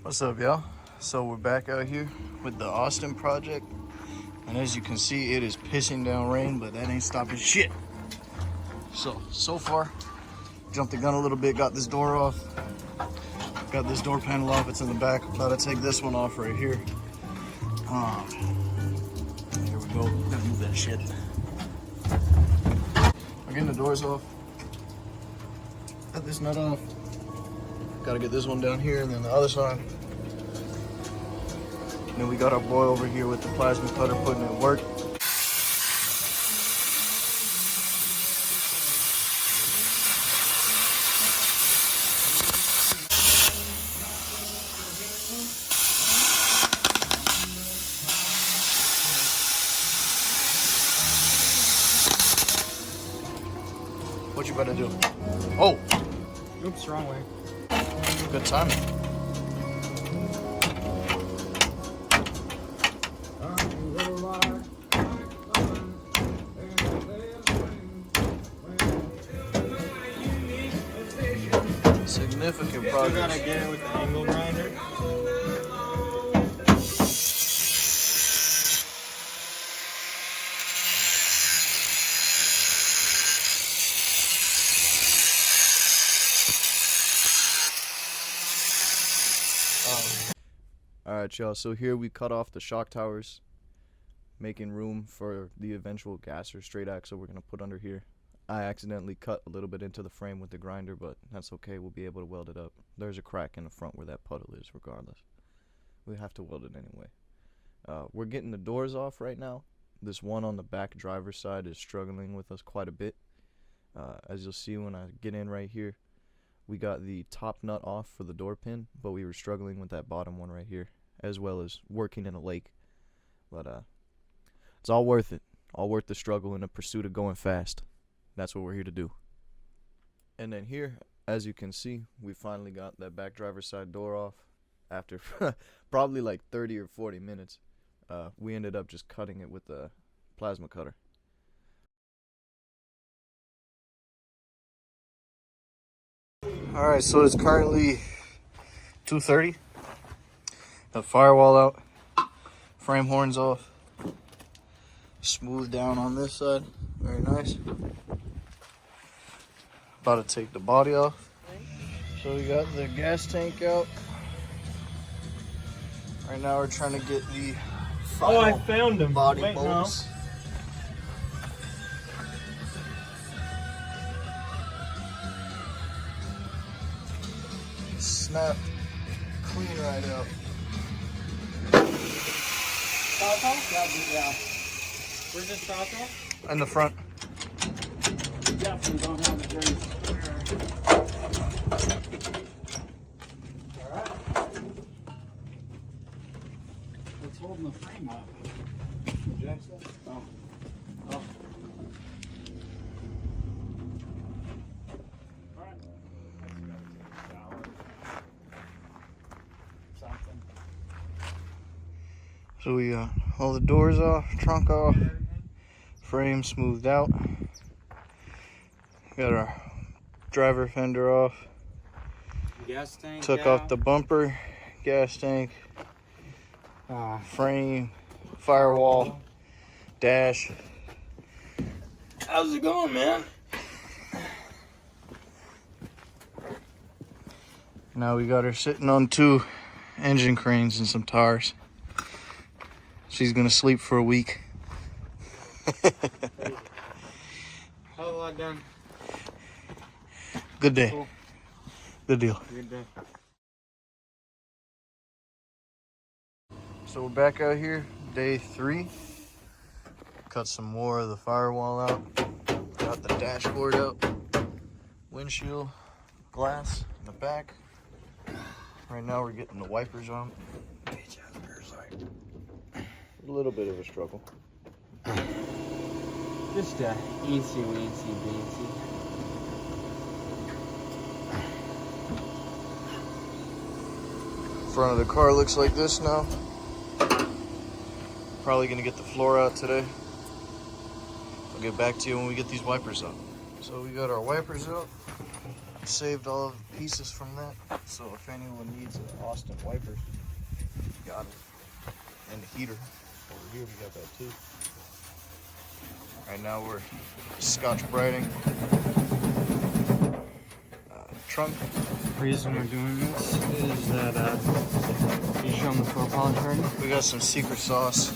What's up, y'all? So we're back out here with the Austin project, and as you can see, it is pissing down rain, but that ain't stopping shit. So far, jumped the gun a little bit, got this door off, got this door panel off. It's in the back. About to take this one off right here. Here we go. Gotta move that shit. We're getting the doors off. Got this nut off. Gotta get this one down here, and then the other side. And then we got our boy over here with the plasma cutter putting it to work. What you better do? Oh! Oops, wrong way. Good timing. Significant progress. You gotta get it with the angle grinder. Alright, y'all, so here we cut off the shock towers, making room for the eventual gas or straight axle we're going to put under here. I accidentally cut a little bit into the frame with the grinder, but that's okay, we'll be able to weld it up. There's a crack in the front where that puddle is, regardless. We have to weld it anyway. We're getting the doors off right now. This one on the back driver's side is struggling with us quite a bit. As you'll see when I get in right here, we got the top nut off for the door pin, but we were struggling with that bottom one right here, as well as working in a lake. But it's all worth it. All worth the struggle in the pursuit of going fast. That's what we're here to do. And then here, as you can see, we finally got that back driver's side door off after probably like 30 or 40 minutes. We ended up just cutting it with the plasma cutter. Alright, so it's currently 2:30. The firewall out, frame horns off, smooth down on this side, very nice. About to take the body off. So we got the gas tank out. Right now we're trying to get the final I found him. body Wait, bolts. No. Snap clean right out. Yeah. Where's this Taco? In the front. Definitely don't have the dirty Alright. What's holding the frame up? The jack stuff? Oh. Alright. Something. So we got all the doors off, trunk off, frame smoothed out. Got our driver fender off. Gas tank. Took off the bumper, gas tank, frame, firewall, dash. How's it going, man? Now we got her sitting on 2 engine cranes and some tires. She's gonna sleep for a week. How's a lot done? Good day. Cool. Good deal. Good day. So we're back out here, day 3. Cut some more of the firewall out. Got the dashboard out. Windshield glass in the back. Right now we're getting the wipers on. A little bit of a struggle. Just easy, weensy, beansy. Front of the car looks like this now. Probably gonna get the floor out today. I'll get back to you when we get these wipers out. So we got our wipers out. saved all of the pieces from that. So if anyone needs an Austin wiper, got it. And the heater. Over here we got that too. Right now we're scotch brighting trunk. The reason we're doing this is that, you show them the floor polish already? We got some secret sauce.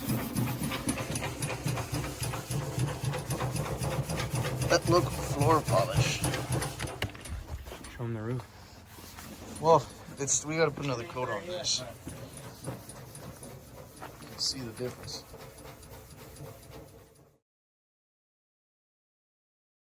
That look floor polish. Show them the roof. Well, we gotta put another coat on this. You can see the difference.